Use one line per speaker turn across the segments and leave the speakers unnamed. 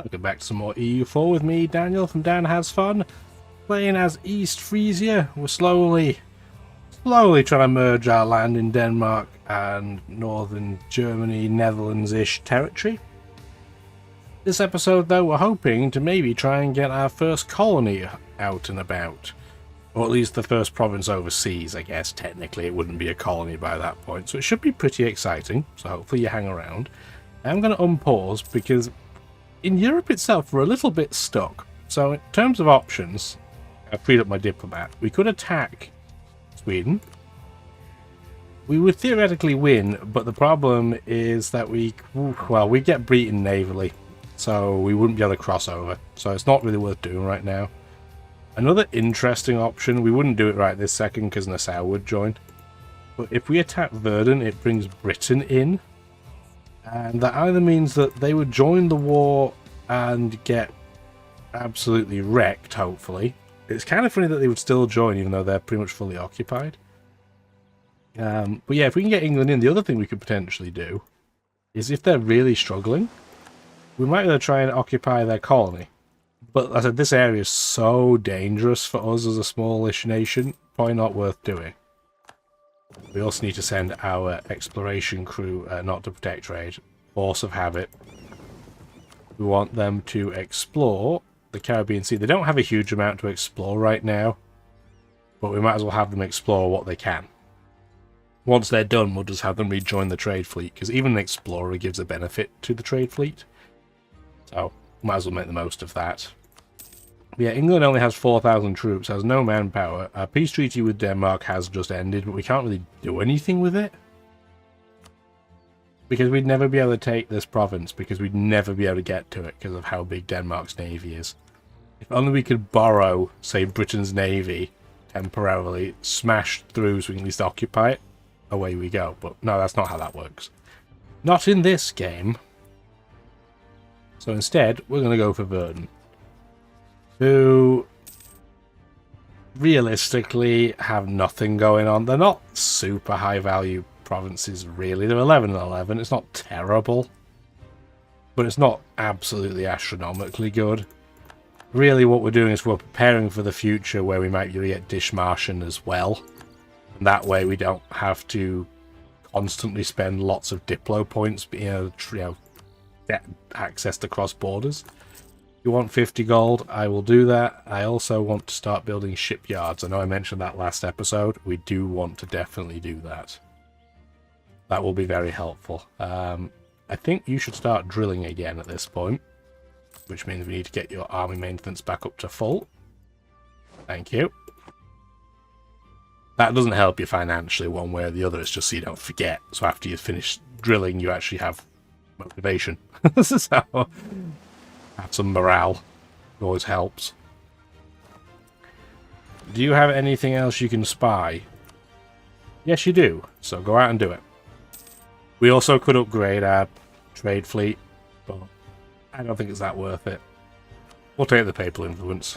Welcome back to some more EU4 with me, Daniel from Dan Has Fun, playing as East Frisia. We're slowly trying to merge our land in Denmark and northern Germany, Netherlands-ish territory. This episode, though, we're hoping to maybe try and get our first colony out and about. Or at least the first province overseas, I guess. Technically, it wouldn't be a colony by that point, so it should be pretty exciting, so hopefully you hang around. I'm going to unpause because in Europe itself, we're a little bit stuck. So in terms of options, I've freed up my diplomat. We could attack Sweden. We would theoretically win, but the problem is that we get beaten navally, so we wouldn't be able to cross over. So it's not really worth doing right now. Another interesting option, we wouldn't do it right this second because Nassau would join. But if we attack Verden, it brings Britain in. And that either means that they would join the war and get absolutely wrecked, hopefully. It's kind of funny that they would still join, even though they're pretty much fully occupied. But yeah, if we can get England in, the other thing we could potentially do is if they're really struggling, we might be able to try and occupy their colony. But as I said, this area is so dangerous for us as a smallish nation, probably not worth doing. We also need to send our exploration crew, not to protect trade, force of habit. We want them to explore the Caribbean Sea. They don't have a huge amount to explore right now, but we might as well have them explore what they can. Once they're done, we'll just have them rejoin the trade fleet, because even an explorer gives a benefit to the trade fleet. So, might as well make the most of that. Yeah, England only has 4,000 troops, has no manpower. Our peace treaty with Denmark has just ended, but we can't really do anything with it. Because we'd never be able to take this province, because we'd never be able to get to it because of how big Denmark's navy is. If only we could borrow, say, Britain's navy temporarily, smash through so we can at least occupy it, away we go. But no, that's not how that works. Not in this game. So instead, we're going to go for Verden, who realistically have nothing going on. They're not super high value provinces, really. They're 11 and 11. It's not terrible, but it's not absolutely astronomically good. Really, what we're doing is we're preparing for the future where we might be able to get Dishmarschen as well. And that way we don't have to constantly spend lots of Diplo points being able to, get access to cross borders. You want 50 gold, I will do that. I also want to start building shipyards. I know I mentioned that last episode. We do want to definitely do that. That will be very helpful. I think you should start drilling again at this point, which means we need to get your army maintenance back up to full. Thank you. That doesn't help you financially one way or the other. It's just so you don't forget. So after you finish drilling, you actually have motivation. So have some morale. It always helps. Do you have anything else you can spy? Yes, you do. So go out and do it. We also could upgrade our trade fleet, but I don't think it's that worth it. We'll take the papal influence.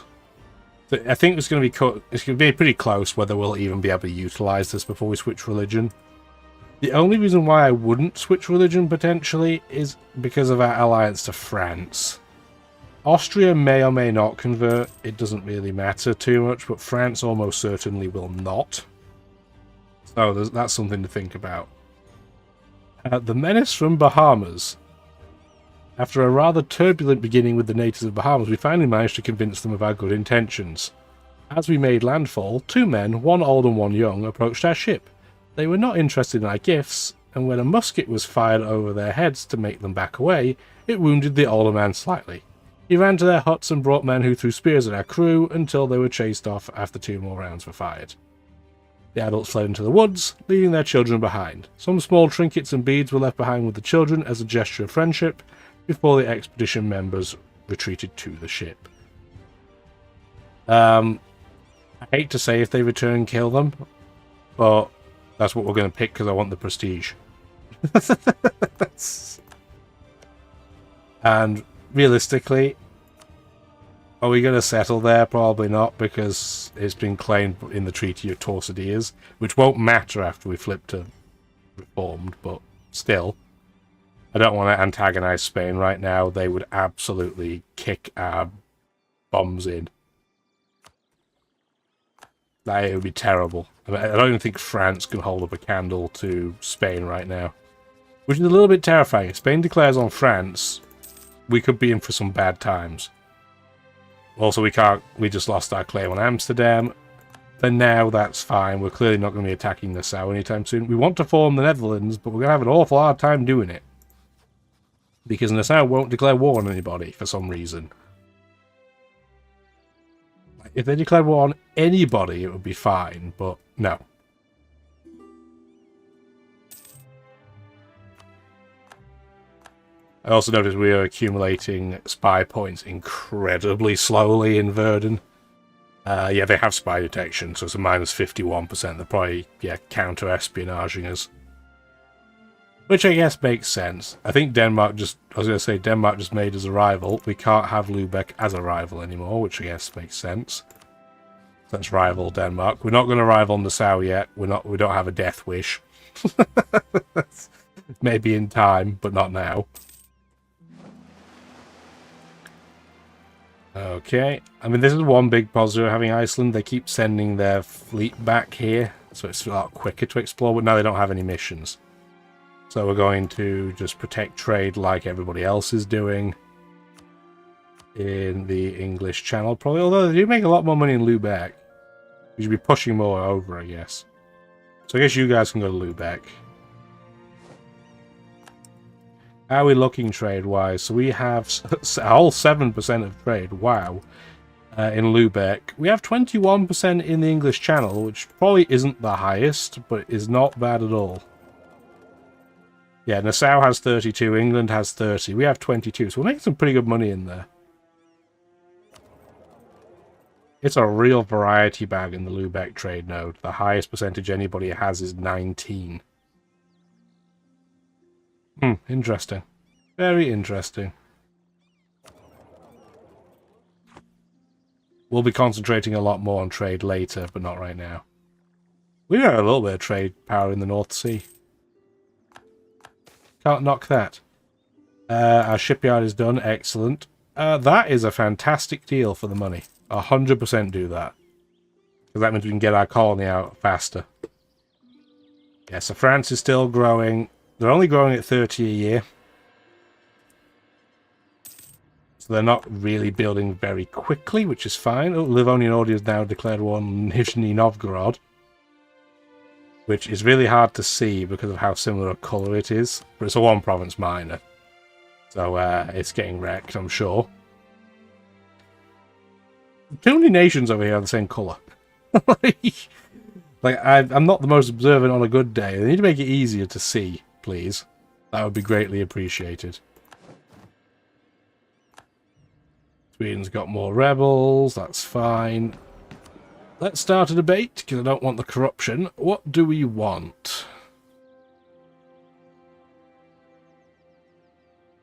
I think it's going to be pretty close whether we'll even be able to utilize this before we switch religion. The only reason why I wouldn't switch religion potentially is because of our alliance to France. Austria may or may not convert. It doesn't really matter too much, but France almost certainly will not. So that's something to think about. The menace from Bahamas. After a rather turbulent beginning with the natives of Bahamas, we finally managed to convince them of our good intentions. As we made landfall, 2 men, one old and one young, approached our ship. They were not interested in our gifts, and when a musket was fired over their heads to make them back away, it wounded the older man slightly. He ran to their huts and brought men who threw spears at our crew until they were chased off after 2 more rounds were fired. The adults fled into the woods, leaving their children behind. Some small trinkets and beads were left behind with the children as a gesture of friendship before the expedition members retreated to the ship. I hate to say if they return, kill them, but that's what we're going to pick because I want the prestige. And realistically, are we going to settle there? Probably not, because it's been claimed in the Treaty of Tordesillas, which won't matter after we flip to Reformed, but still. I don't want to antagonize Spain right now. They would absolutely kick our bombs in. It would be terrible. I don't even think France can hold up a candle to Spain right now. Which is a little bit terrifying. If Spain declares on France, we could be in for some bad times. Also, we just lost our claim on Amsterdam. Then now, that's fine. We're clearly not going to be attacking Nassau anytime soon. We want to form the Netherlands, but we're going to have an awful hard time doing it. Because Nassau won't declare war on anybody for some reason. If they declared war on anybody, it would be fine, but no. I also noticed we are accumulating spy points incredibly slowly in Verdun. Yeah, they have spy detection, so it's a minus 51%. They're probably, yeah, counter-espionaging us. Which I guess makes sense. I think Denmark just made us a rival. We can't have Lübeck as a rival anymore, which I guess makes sense. So let's rival Denmark. We're not going to rival Nassau yet. We don't have a death wish. Maybe in time, but not now. Okay. I mean, this is one big positive of having Iceland. They keep sending their fleet back here, so it's a lot quicker to explore, but now they don't have any missions. So we're going to just protect trade like everybody else is doing in the English Channel, probably. Although they do make a lot more money in Lübeck. We should be pushing more over, I guess. So I guess you guys can go to Lübeck. How are we looking trade-wise? So we have a whole 7% of trade. Wow. In Lübeck. We have 21% in the English Channel, which probably isn't the highest, but is not bad at all. Yeah, Nassau has 32, England has 30. We have 22, so we're making some pretty good money in there. It's a real variety bag in the Lübeck trade node. The highest percentage anybody has is 19. Interesting. Very interesting. We'll be concentrating a lot more on trade later, but not right now. We've got a little bit of trade power in the North Sea. Can't knock that. Our shipyard is done. Excellent. That is a fantastic deal for the money. 100% do that. Because that means we can get our colony out faster. Yeah, so France is still growing. They're only growing at 30 a year. So they're not really building very quickly, which is fine. Oh, Livonian Order has now declared war on Nizhny Novgorod. Which is really hard to see because of how similar a colour it is. But it's a one-province minor. So it's getting wrecked, I'm sure. Too many nations over here are the same colour. I'm not the most observant on a good day. They need to make it easier to see, please. That would be greatly appreciated. Sweden's got more rebels, that's fine. Let's start a debate, because I don't want the corruption. What do we want?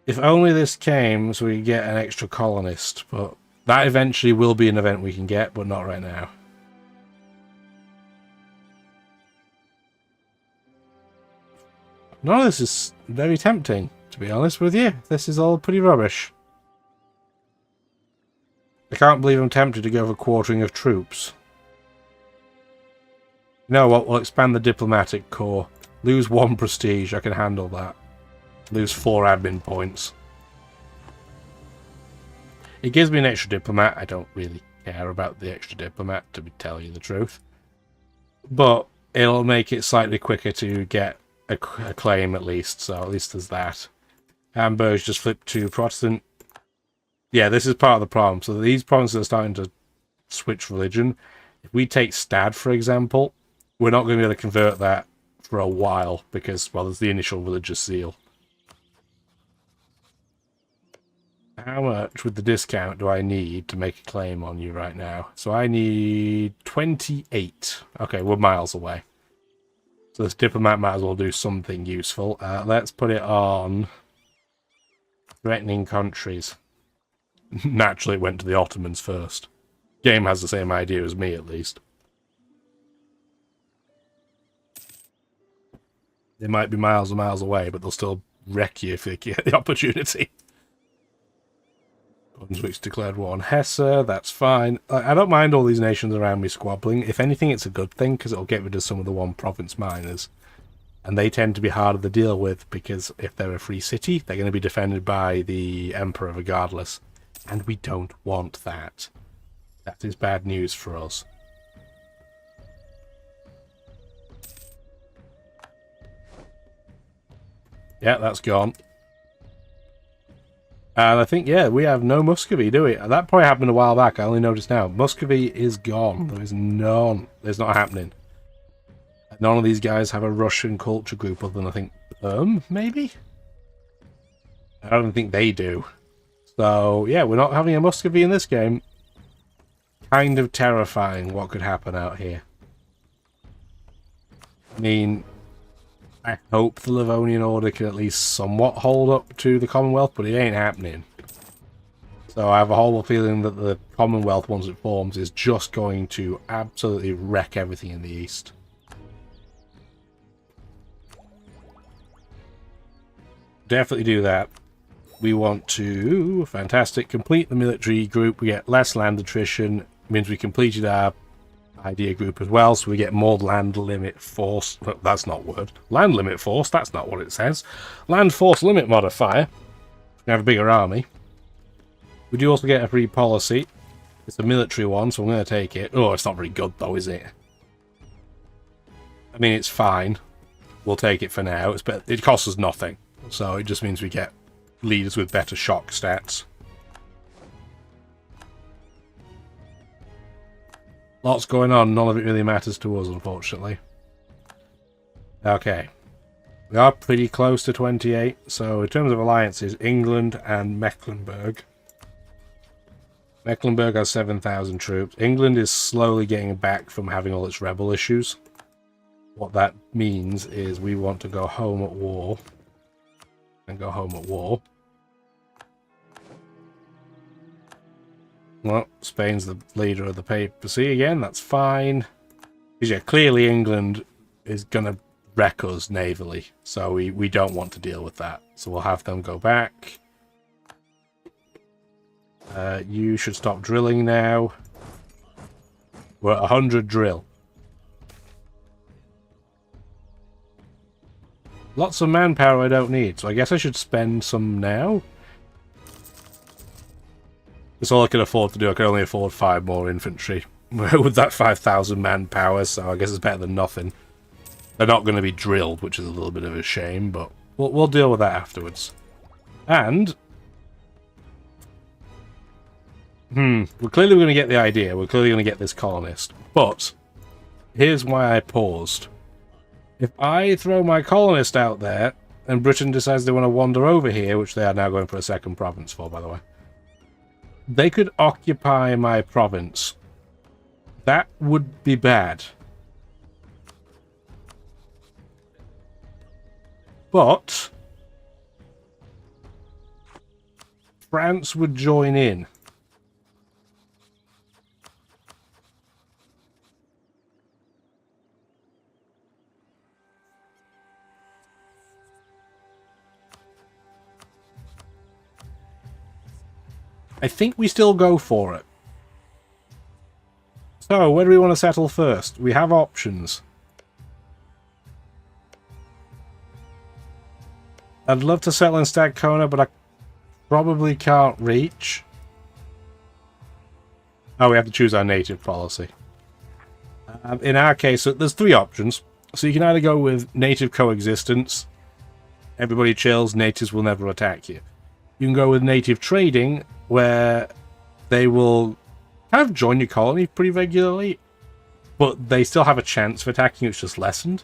If only this came so we could get an extra colonist, but that eventually will be an event we can get, but not right now. None of this is very tempting, to be honest with you. This is all pretty rubbish. I can't believe I'm tempted to go for quartering of troops. You know what? We'll expand the diplomatic corps. Lose 1 prestige. I can handle that. Lose 4 admin points. It gives me an extra diplomat. I don't really care about the extra diplomat, to tell you the truth. But it'll make it slightly quicker to get a claim at least. So at least there's that. Hamburg's just flipped to Protestant. Yeah, this is part of the problem. So these provinces are starting to switch religion. If we take Stad, for example, we're not going to be able to convert that for a while because, well, there's the initial religious zeal. How much with the discount do I need to make a claim on you right now? So I need 28. Okay, we're miles away. So this diplomat might as well do something useful. Let's put it on threatening countries. Naturally, it went to the Ottomans first. Game has the same idea as me, at least. They might be miles and miles away, but they'll still wreck you if they get the opportunity. Brunswick's declared war on Hesse, that's fine. I don't mind all these nations around me squabbling. If anything, it's a good thing, because it'll get rid of some of the one-province miners. And they tend to be harder to deal with, because if they're a free city, they're going to be defended by the Emperor regardless. And we don't want that. That is bad news for us. Yeah, that's gone. And I think, yeah, we have no Muscovy, do we? That probably happened a while back. I only noticed now. Muscovy is gone. There is none. It's not happening. None of these guys have a Russian culture group other than, I think, maybe? I don't think they do. So, yeah, we're not having a Muscovy in this game. Kind of terrifying what could happen out here. I mean, I hope the Livonian Order can at least somewhat hold up to the Commonwealth, but it ain't happening. So I have a horrible feeling that the Commonwealth, once it forms, is just going to absolutely wreck everything in the East. Definitely do that. We want to, fantastic, complete the military group. We get less land attrition, means we completed our idea group as well, so we get more land limit force. That's not a word. Land limit force, that's not what it says. Land force limit modifier. We have a bigger army. We do also get a free policy. It's a military one, so I'm going to take it. Oh, it's not very good though, is it? I mean, it's fine. We'll take it for now. It costs us nothing, so it just means we get leaders with better shock stats. Lots going on, none of it really matters to us, unfortunately. Okay. We are pretty close to 28, so in terms of alliances, England and Mecklenburg. Mecklenburg has 7,000 troops. England is slowly getting back from having all its rebel issues. What that means is we want to go home at war. And go home at war. Well, Spain's the leader of the papacy again, that's fine. Because, yeah, clearly England is going to wreck us navally, so we don't want to deal with that. So we'll have them go back. You should stop drilling now. We're at 100 drill. Lots of manpower I don't need, so I guess I should spend some now. That's all I can afford to do. I can only afford 5 more infantry with that 5,000 manpower, so I guess it's better than nothing. They're not going to be drilled, which is a little bit of a shame, but we'll deal with that afterwards. And we're clearly going to get the idea. We're clearly going to get this colonist. But here's why I paused. If I throw my colonist out there, and Britain decides they want to wander over here, which they are now going for a second province for, by the way, they could occupy my province. That would be bad. But France would join in. I think we still go for it. So, where do we want to settle first? We have options. I'd love to settle in Stadkona, but I probably can't reach. Oh, we have to choose our native policy. In our case, so there's 3 options. So you can either go with native coexistence. Everybody chills, natives will never attack you. You can go with native trading, where they will kind of join your colony pretty regularly, but they still have a chance of attacking you, it's just lessened.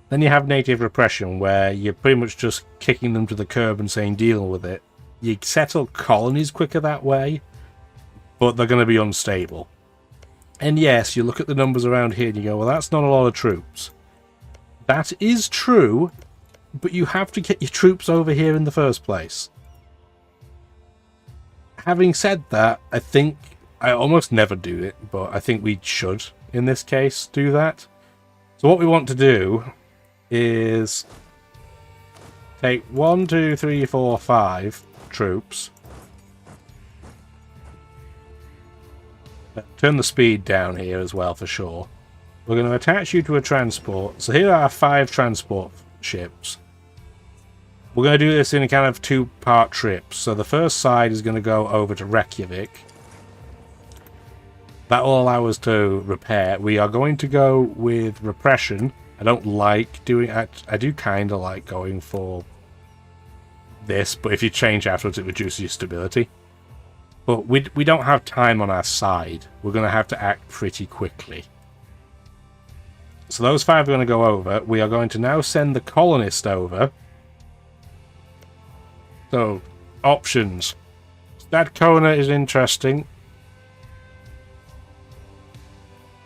Then you have native repression, where you're pretty much just kicking them to the curb and saying deal with it. You settle colonies quicker that way, but they're going to be unstable. And yes, you look at the numbers around here and you go, well, that's not a lot of troops. That is true, but you have to get your troops over here in the first place. Having said that, I think I almost never do it, but I think we should, in this case, do that. So what we want to do is Take 1, 2, 3, 4, 5 troops. Turn the speed down here as well for sure. We're going to attach you to a transport. So here are 5 transport ships. We're going to do this in a kind of 2-part trip. So the first side is going to go over to Reykjavik. That will allow us to repair. We are going to go with repression. I don't like doing... I do kind of like going for this, but if you change afterwards, it reduces your stability. But we don't have time on our side. We're going to have to act pretty quickly. So those 5 are going to go over. We are going to now send the colonist over. So, options. Stadkona is interesting.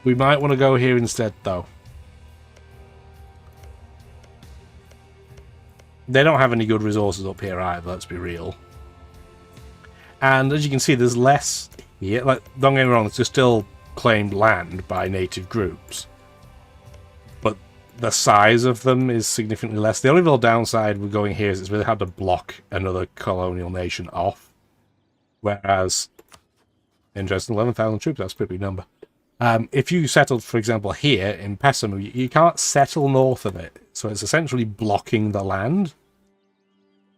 We might want to go here instead, though. They don't have any good resources up here either, let's be real. And as you can see, there's less here. Like, don't get me wrong, there's still claimed land by native groups. But the size of them is significantly less. The only real downside with going here is it's really hard to block another colonial nation off. Whereas, interesting, 11,000 troops, that's a pretty big number. If you settled, for example, here in Pessimo, you can't settle north of it. So it's essentially blocking the land.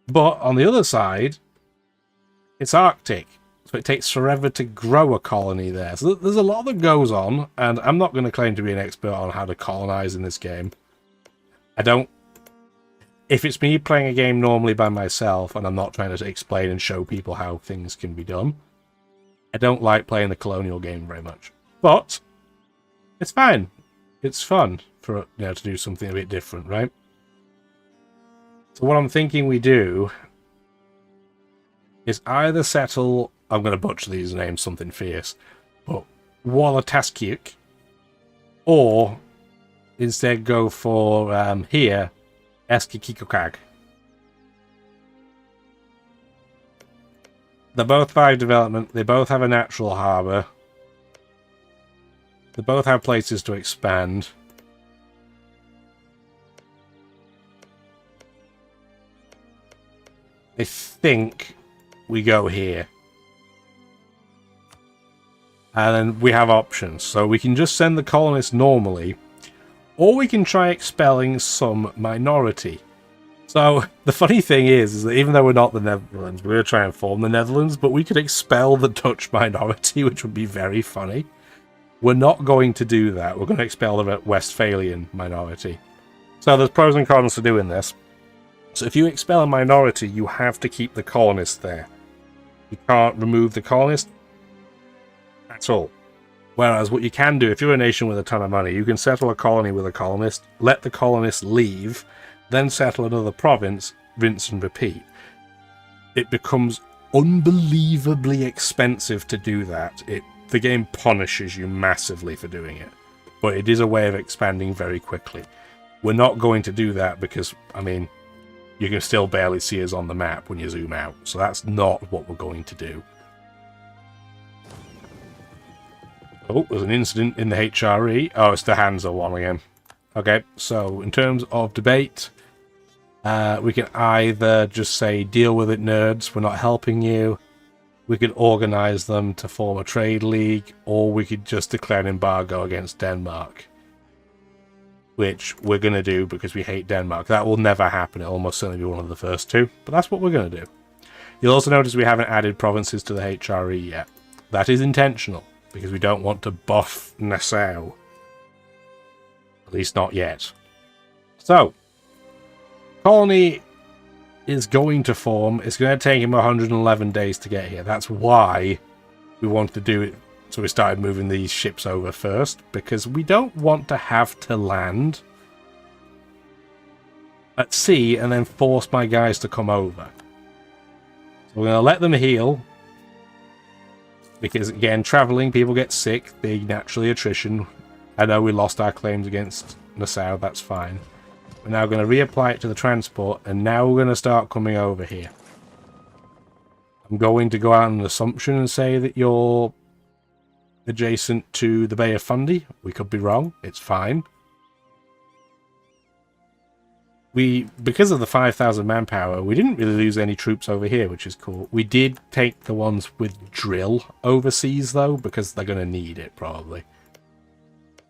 But on the other side, it's Arctic. So it takes forever to grow a colony there. So there's a lot that goes on. And I'm not going to claim to be an expert on how to colonize in this game. I don't... If it's me playing a game normally by myself, and I'm not trying to explain and show people how things can be done, I don't like playing the colonial game very much. But it's fine. It's fun for to do something a bit different, right? So what I'm thinking we do is either settle... I'm going to butcher these names, something fierce, but Wallataskuk, or instead go for here, Eskikikokag. They're both 5 development. They both have a natural harbour. They both have places to expand. I think we go here. And then we have options. So we can just send the colonists normally, or we can try expelling some minority. So the funny thing is that even though we're not the Netherlands, we're going to try and form the Netherlands, but we could expel the Dutch minority, which would be very funny. We're not going to do that. We're going to expel the Westphalian minority. So there's pros and cons to doing this. So if you expel a minority, you have to keep the colonists there. You can't remove the colonists at all. Whereas what you can do, if you're a nation with a ton of money, you can settle a colony with a colonist, let the colonist leave, then settle another province, rinse and repeat. It becomes unbelievably expensive to do that. The game punishes you massively for doing it. But it is a way of expanding very quickly. We're not going to do that because, I mean, you can still barely see us on the map when you zoom out. So that's not what we're going to do. Oh, there's an incident in the HRE. Oh, it's the Hansa one again. Okay, so in terms of debate, we can either just say, deal with it, nerds, we're not helping you. We could organise them to form a trade league, or we could just declare an embargo against Denmark. Which we're going to do because we hate Denmark. That will never happen. It'll almost certainly be one of the first 2. But that's what we're going to do. You'll also notice we haven't added provinces to the HRE yet. That is intentional, because we don't want to buff Nassau. At least not yet. So, colony is going to form. It's going to take him 111 days to get here. That's why we wanted to do it. So we started moving these ships over first, because we don't want to have to land at sea and then force my guys to come over. So we're going to let them heal, because again, travelling, people get sick, they naturally attrition. I know we lost our claims against Nassau, that's fine. We're now going to reapply it to the transport, and now we're going to start coming over here. I'm going to go out on an assumption and say that you're adjacent to the Bay of Fundy. We could be wrong. It's fine. because of the 5,000 manpower, we didn't really lose any troops over here, which is cool. We did take the ones with drill overseas, though, because they're going to need it, probably.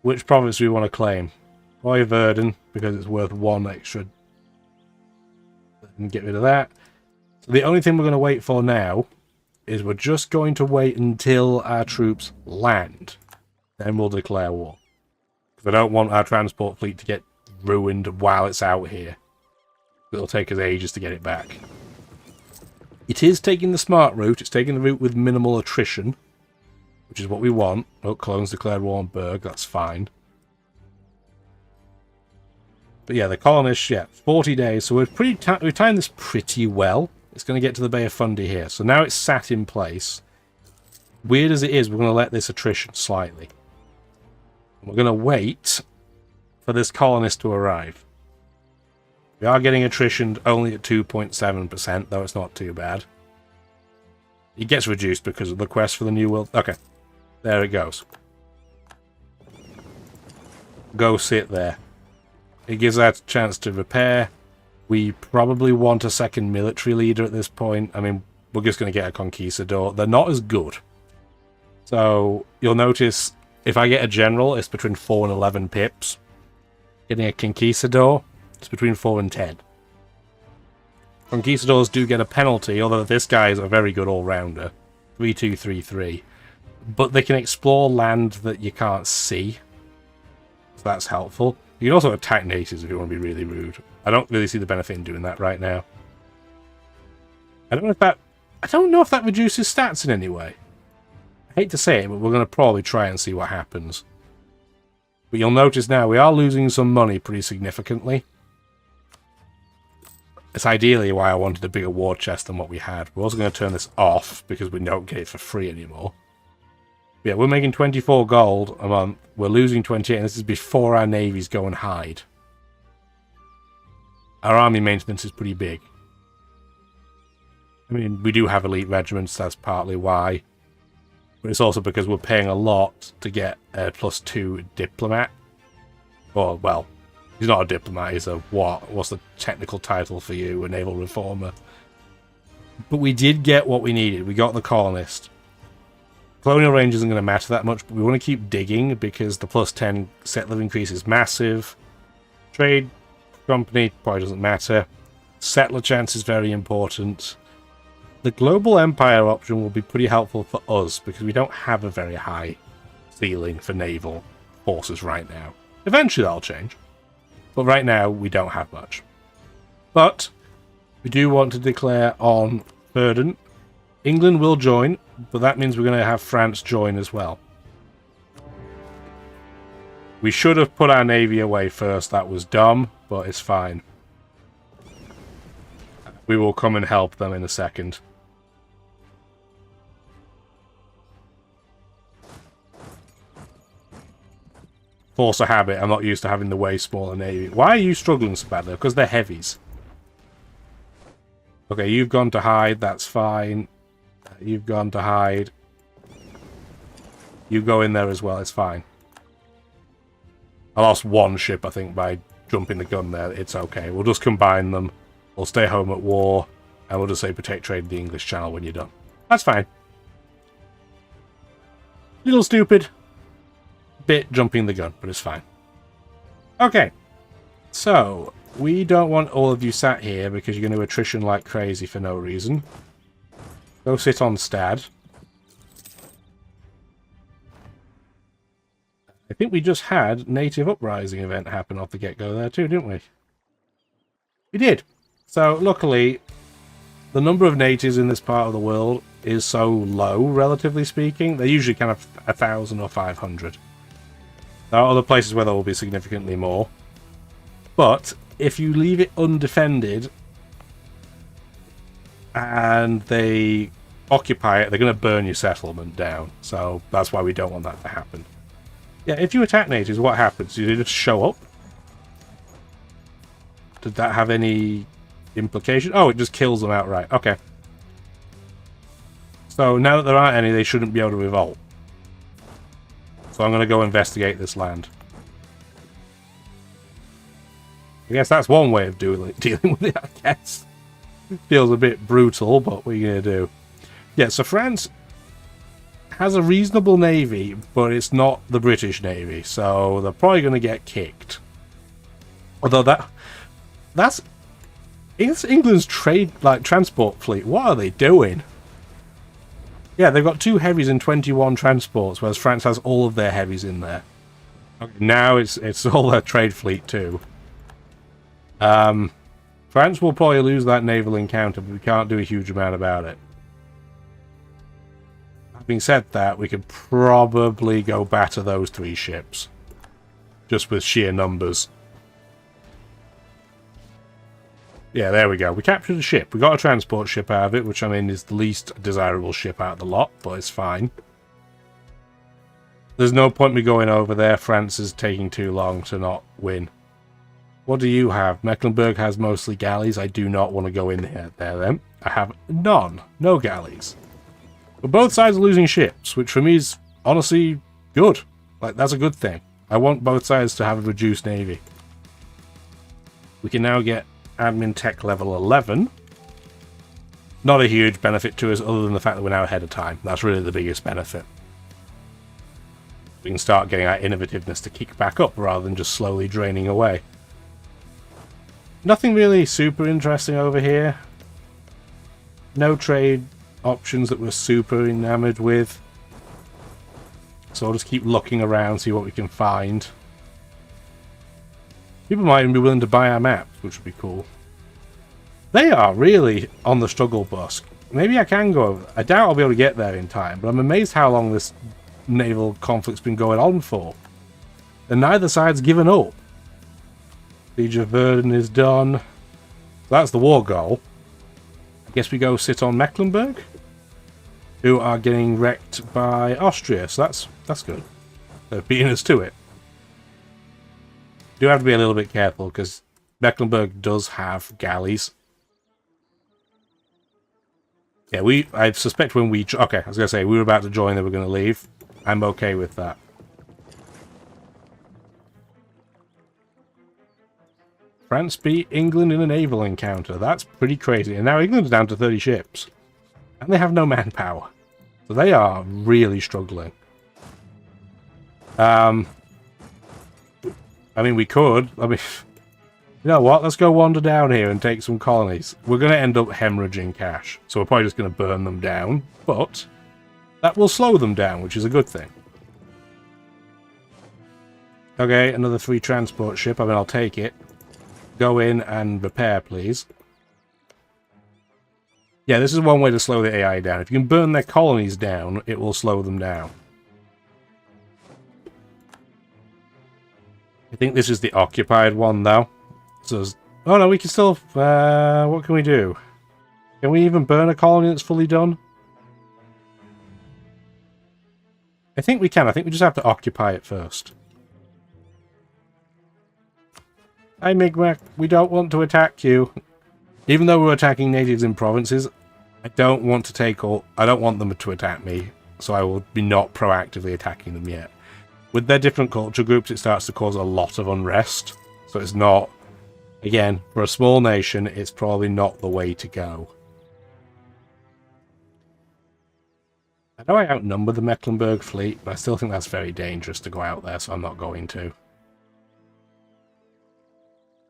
Which province do we want to claim? Roy Verdun, because it's worth 1 extra. And get rid of that. So the only thing we're going to wait for now is we're just going to wait until our troops land. Then we'll declare war. Because I don't want our transport fleet to get ruined while it's out here. It'll take us ages to get it back. It is taking the smart route. It's taking the route with minimal attrition, which is what we want. Oh, clones declared war on Berg. That's fine. But yeah, the colonists, yeah, 40 days. So we've timed this pretty well. It's going to get to the Bay of Fundy here. So now it's sat in place. Weird as it is, we're going to let this attrition slightly. We're going to wait for this colonist to arrive. We are getting attrition only at 2.7%, though it's not too bad. It gets reduced because of the quest for the New World. Okay, there it goes. Go sit there. It gives us a chance to repair. We probably want a second military leader at this point. I mean, we're just going to get a conquistador. They're not as good. So, you'll notice, if I get a general, it's between 4 and 11 pips. Getting a conquistador, it's between 4 and 10. Conquistadors do get a penalty, although this guy is a very good all-rounder. 3-2-3-3. But they can explore land that you can't see. So that's helpful. You can also attack natives if you want to be really rude. I don't really see the benefit in doing that right now. I don't know if that reduces stats in any way. I hate to say it, but we're going to probably try and see what happens. But you'll notice now we are losing some money pretty significantly. It's ideally why I wanted a bigger war chest than what we had. We're also going to turn this off because we don't get it for free anymore. Yeah, we're making 24 gold a month. We're losing 28, and this is before our navies go and hide. Our army maintenance is pretty big. I mean, we do have elite regiments, that's partly why. But it's also because we're paying a lot to get a +2 diplomat. Or, well, he's not a diplomat, he's a what? What's the technical title for you? A naval reformer. But we did get what we needed. We got the colonist. Colonial range isn't going to matter that much, but we want to keep digging because the +10 settler increase is massive. Trade company probably doesn't matter. Settler chance is very important. The global empire option will be pretty helpful for us because we don't have a very high ceiling for naval forces right now. Eventually that'll change, but right now we don't have much. But we do want to declare on Verdun. England will join, but that means we're going to have France join as well. We should have put our navy away first. That was dumb, but it's fine. We will come and help them in a second. Force of habit. I'm not used to having the way smaller navy. Why are you struggling so badly? Because they're heavies. Okay, you've gone to hide. That's fine. You've gone to hide. You go in there as well. It's fine. I lost one ship, I think, by jumping the gun there. It's okay. We'll just combine them. We'll stay home at war. And we'll just say protect trade in the English Channel when you're done. That's fine. Little stupid. Bit jumping the gun, but it's fine. Okay. So, we don't want all of you sat here because you're going to attrition like crazy for no reason. Go sit on Stad. I think we just had Native Uprising event happen off the get-go there too, didn't we? We did. So, luckily, the number of natives in this part of the world is so low, relatively speaking. They're usually kind of 1,000 or 500. There are other places where there will be significantly more. But, if you leave it undefended, and they occupy it, they're going to burn your settlement down. So that's why we don't want that to happen. Yeah, if you attack natives, what happens? Do they just show up? Did that have any implication? Oh, it just kills them outright. Okay. So now that there aren't any, they shouldn't be able to revolt. So I'm going to go investigate this land. I guess that's one way of dealing with it, I guess. Feels a bit brutal, but what are you going to do? Yeah, so France has a reasonable navy, but it's not the British Navy, so they're probably going to get kicked. Although that's England's transport fleet. What are they doing? Yeah, they've got 2 heavies and 21 transports, whereas France has all of their heavies in there. Okay, now it's all their trade fleet too. France will probably lose that naval encounter, but we can't do a huge amount about it. Having said that, we could probably go batter those 3 ships. Just with sheer numbers. Yeah, there we go. We captured a ship. We got a transport ship out of it, which I mean is the least desirable ship out of the lot, but it's fine. There's no point me going over there. France is taking too long to not win. What do you have? Mecklenburg has mostly galleys. I do not want to go in there then. I have none. No galleys. But both sides are losing ships, which for me is honestly good. Like, that's a good thing. I want both sides to have a reduced navy. We can now get admin tech level 11. Not a huge benefit to us other than the fact that we're now ahead of time. That's really the biggest benefit. We can start getting our innovativeness to kick back up rather than just slowly draining away. Nothing really super interesting over here. No trade options that we're super enamored with. So I'll just keep looking around, see what we can find. People might even be willing to buy our maps, which would be cool. They are really on the struggle bus. Maybe I can go over. I doubt I'll be able to get there in time, but I'm amazed how long this naval conflict's been going on for. And neither side's given up. Siege of Verdun is done. That's the war goal. I guess we go sit on Mecklenburg, who are getting wrecked by Austria, so that's good. They're beating us to it. Do have to be a little bit careful because Mecklenburg does have galleys. Yeah, I suspect when we... Okay, I was going to say, we were about to join, they were going to leave. I'm okay with that. France beat England in a naval encounter. That's pretty crazy. And now England's down to 30 ships. And they have no manpower. So they are really struggling. I mean, we could. I mean, you know what? Let's go wander down here and take some colonies. We're going to end up hemorrhaging cash. So we're probably just going to burn them down. But that will slow them down, which is a good thing. Okay, another 3 transport ship. I mean, I'll take it. Go in and repair, please. Yeah, this is one way to slow the AI down. If you can burn their colonies down, it will slow them down. I think this is the occupied one, though. So, oh no, we can still... what can we do? Can we even burn a colony that's fully done? I think we can. I think we just have to occupy it first. Hi, Migmac. We don't want to attack you. Even though we're attacking natives in provinces, I don't want to take all... I don't want them to attack me, so I will be not proactively attacking them yet. With their different culture groups, it starts to cause a lot of unrest. So it's not... Again, for a small nation, it's probably not the way to go. I know I outnumber the Mecklenburg fleet, but I still think that's very dangerous to go out there, so I'm not going to.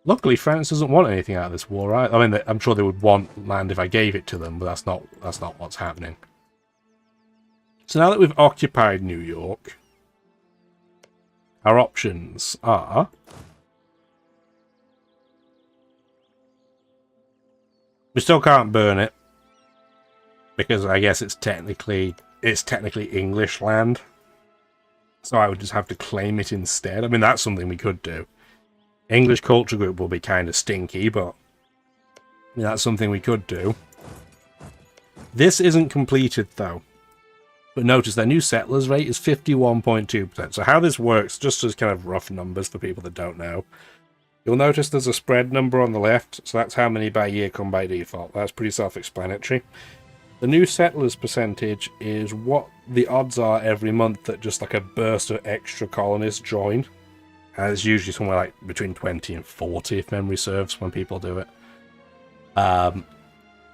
Luckily, France doesn't want anything out of this war, right? I mean, I'm sure they would want land if I gave it to them, but that's not what's happening. So now that we've occupied New York, our options are... We still can't burn it, because I guess it's technically English land. So I would just have to claim it instead. I mean, that's something we could do. English culture group will be kind of stinky, but that's something we could do. This isn't completed, though. But notice their new settlers rate is 51.2%. So how this works, just as kind of rough numbers for people that don't know. You'll notice there's a spread number on the left, so that's how many by year come by default. That's pretty self-explanatory. The new settlers percentage is what the odds are every month that just like a burst of extra colonists join. And it's usually somewhere like between 20 and 40, if memory serves, when people do it.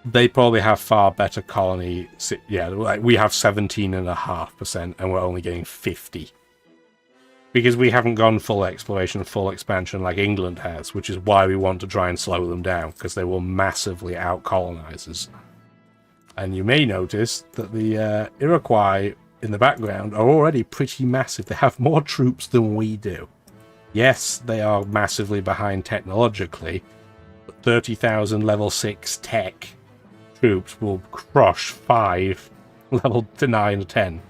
They probably have far better colony. Yeah, like we have 17.5%, and we're only getting 50. Because we haven't gone full exploration, full expansion like England has, which is why we want to try and slow them down, because they will massively out-colonize us. And you may notice that the Iroquois in the background are already pretty massive. They have more troops than we do. Yes, they are massively behind technologically, but 30,000 level 6 tech troops will crush 5 level to 9 or 10.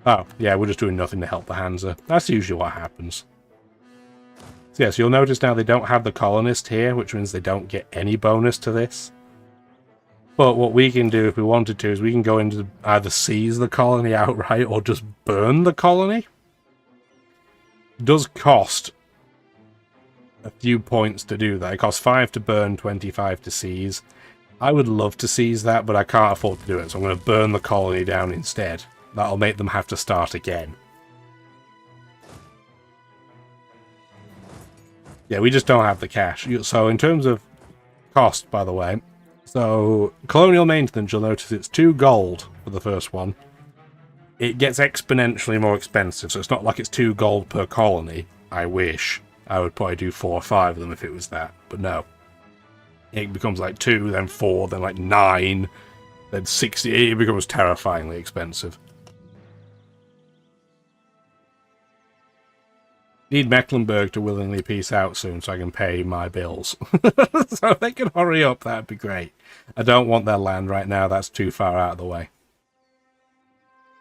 Oh, yeah, we're just doing nothing to help the Hansa. That's usually what happens. So yes, you'll notice now they don't have the colonist here, which means they don't get any bonus to this. But what we can do if we wanted to is we can go into either seize the colony outright or just burn the colony. It does cost a few points to do that. It costs 5 to burn, 25 to seize. I would love to seize that, but I can't afford to do it, so I'm going to burn the colony down instead. That'll make them have to start again. Yeah, we just don't have the cash. So in terms of cost, by the way, so colonial maintenance, you'll notice it's 2 gold for the first one. It gets exponentially more expensive, so it's not like it's 2 gold per colony. I wish. I would probably do 4 or 5 of them if it was that, but no. It becomes like 2, then 4, then like 9, then 60. It becomes terrifyingly expensive. Need Mecklenburg to willingly peace out soon so I can pay my bills. So if they can hurry up, that'd be great. I don't want their land right now, that's too far out of the way.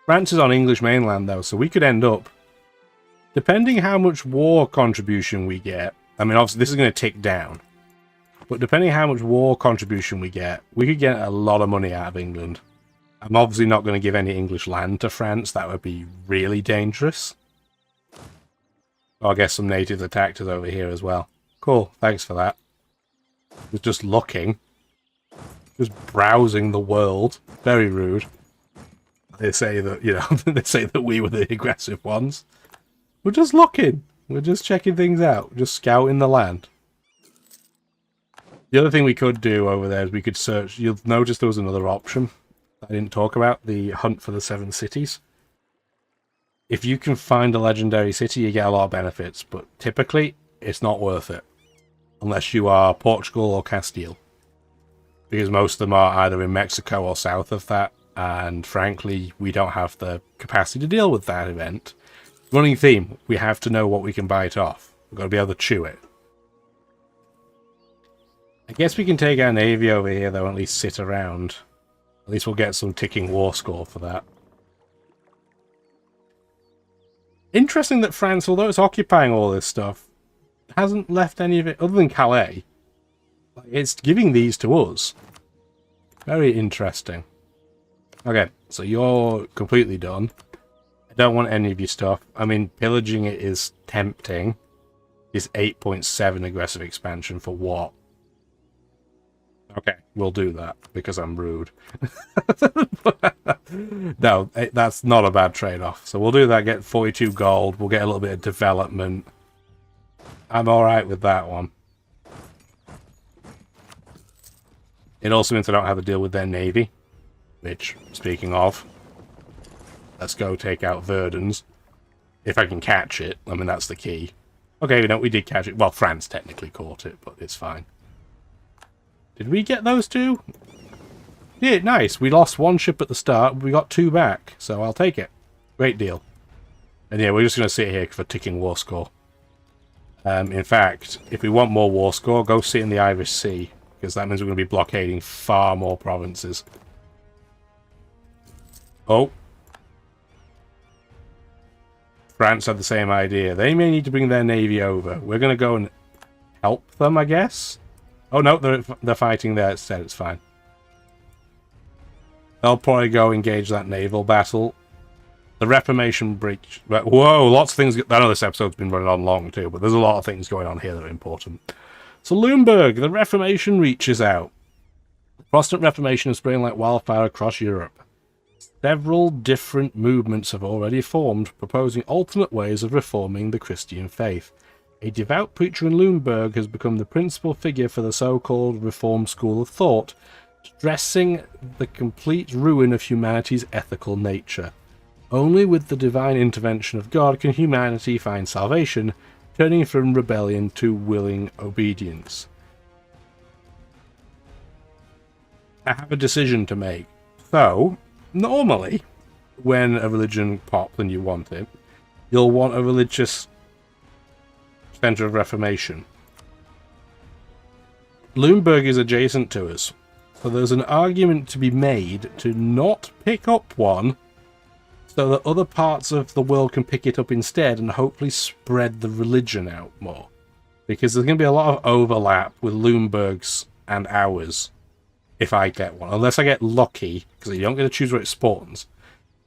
France is on English mainland though, so we could end up, depending how much war contribution we get, I mean obviously this is going to tick down, but depending how much war contribution we get a lot of money out of England. I'm obviously not going to give any English land to France, that would be really dangerous. I'll get some native attackers over here as well. Cool, thanks for that. Was just looking. Just browsing the world. Very rude. They say that, you know, they say that we were the aggressive ones. We're just looking. We're just checking things out. Just scouting the land. The other thing we could do over there is we could search. You'll notice there was another option I didn't talk about. The hunt for the 7 cities. If you can find a legendary city, you get a lot of benefits, but typically, it's not worth it. Unless you are Portugal or Castile. Because most of them are either in Mexico or south of that, and frankly, we don't have the capacity to deal with that event. Running theme, we have to know what we can bite off. We've got to be able to chew it. I guess we can take our navy over here, though, and at least sit around. At least we'll get some ticking war score for that. Interesting that France, although it's occupying all this stuff, hasn't left any of it, other than Calais. It's giving these to us. Very interesting. Okay, so you're completely done. I don't want any of your stuff. I mean, pillaging it is tempting. It's 8.7 aggressive expansion for what? Okay, we'll do that, because I'm rude. No, that's not a bad trade-off. So we'll do that, get 42 gold, we'll get a little bit of development. I'm alright with that one. It also means I don't have to deal with their navy. Which, speaking of, let's go take out Verdun's. If I can catch it, I mean, that's the key. Okay, you know, we did catch it. Well, France technically caught it, but it's fine. Did we get those 2? Yeah, nice. We lost 1 ship at the start, but we got 2 back, so I'll take it. Great deal. And yeah, we're just going to sit here for ticking war score. In fact, if we want more war score, go sit in the Irish Sea, because that means we're going to be blockading far more provinces. Oh. France had the same idea. They may need to bring their navy over. We're going to go and help them, I guess. Oh no, they're fighting there instead, it's fine. They'll probably go engage that naval battle. The Reformation breach... Whoa, lots of things... I know this episode's been running on long too, but there's a lot of things going on here that are important. So Lumberg, the Reformation reaches out. The Protestant Reformation is spreading like wildfire across Europe. Several different movements have already formed, proposing alternate ways of reforming the Christian faith. A devout preacher in Lüneburg has become the principal figure for the so-called Reformed school of thought, stressing the complete ruin of humanity's ethical nature. Only with the divine intervention of God can humanity find salvation, turning from rebellion to willing obedience. I have a decision to make. So, normally, when a religion pops and you want it, you'll want a religious centre of reformation. Lüneburg is adjacent to us, so there's an argument to be made to not pick up one so that other parts of the world can pick it up instead and hopefully spread the religion out more. Because there's going to be a lot of overlap with Lüneburg's and ours if I get one. Unless I get lucky, because you don't get to choose where it spawns.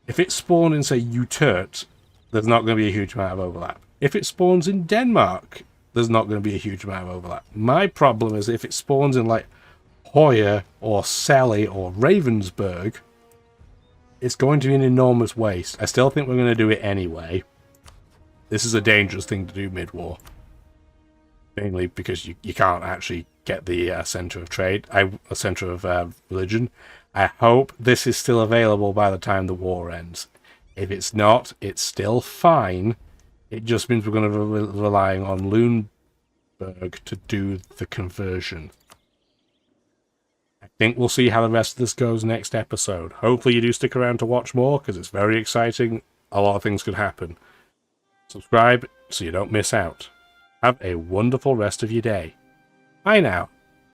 If it spawned in, say, Utrecht, there's not going to be a huge amount of overlap. If it spawns in Denmark, there's not going to be a huge amount of overlap. My problem is if it spawns in, like, Hoya or Sally or Ravensburg, it's going to be an enormous waste. I still think we're going to do it anyway. This is a dangerous thing to do mid-war. Mainly because you can't actually get the centre of trade, a centre of religion. I hope this is still available by the time the war ends. If it's not, it's still fine. It just means we're going to be relying on Lüneburg to do the conversion. I think we'll see how the rest of this goes next episode. Hopefully you do stick around to watch more, because it's very exciting. A lot of things could happen. Subscribe so you don't miss out. Have a wonderful rest of your day. Bye now.